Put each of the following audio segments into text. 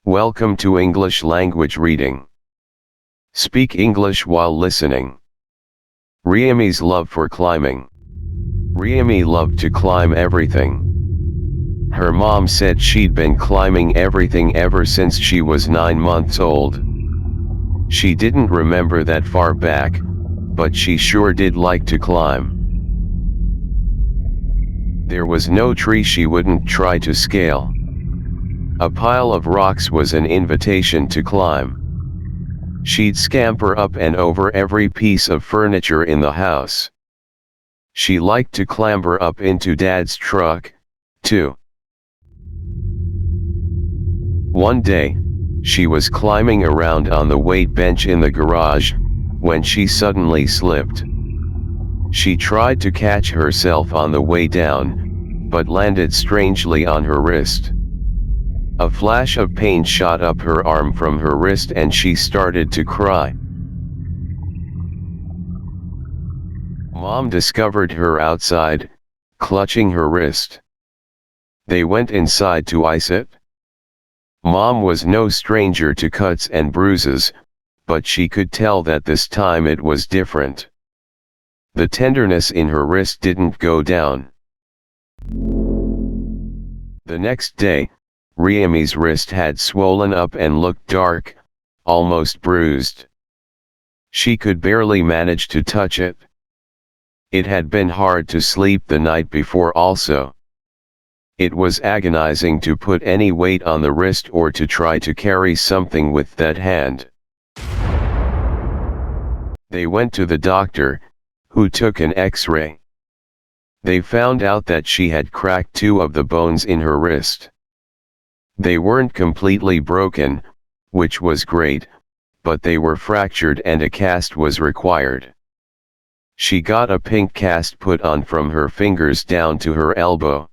Welcome to English language reading. Speak English while listening. Riami's love for climbing. Riami loved to climb everything. Her mom said she'd been climbing everything ever since she was 9 months old. She didn't remember that far back, but she sure did like to climb. There was no tree she wouldn't try to scale. A pile of rocks was an invitation to climb. She'd scamper up and over every piece of furniture in the house. She liked to clamber up into Dad's truck, too. One day, she was climbing around on the weight bench in the garage, when she suddenly slipped. She tried to catch herself on the way down, but landed strangely on her wrist. A flash of pain shot up her arm from her wrist and she started to cry. Mom discovered her outside, clutching her wrist. They went inside to ice it. Mom was no stranger to cuts and bruises, but she could tell that this time it was different. The tenderness in her wrist didn't go down. The next day, Riami's wrist had swollen up and looked dark, almost bruised. She could barely manage to touch it. It had been hard to sleep the night before also. It was agonizing to put any weight on the wrist or to try to carry something with that hand. They went to the doctor, who took an X-ray. They found out that she had cracked 2 of the bones in her wrist. They weren't completely broken, which was great, but they were fractured and a cast was required. She got a pink cast put on from her fingers down to her elbow.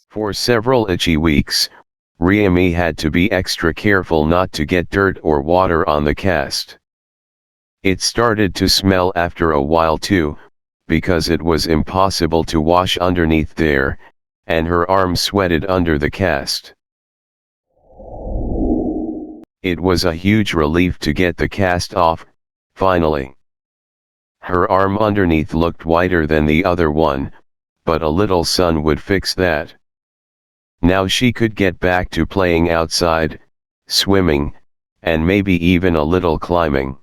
For several itchy weeks, Riami had to be extra careful not to get dirt or water on the cast. It started to smell after a while too, because it was impossible to wash underneath there, and her arm sweated under the cast. It was a huge relief to get the cast off, finally. Her arm underneath looked whiter than the other one, but a little sun would fix that. Now she could get back to playing outside, swimming, and maybe even a little climbing.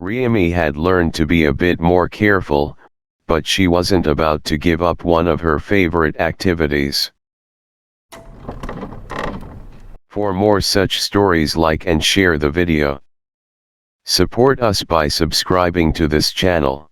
Riami had learned to be a bit more careful, but she wasn't about to give up one of her favorite activities. For more such stories, like and share the video. Support us by subscribing to this channel.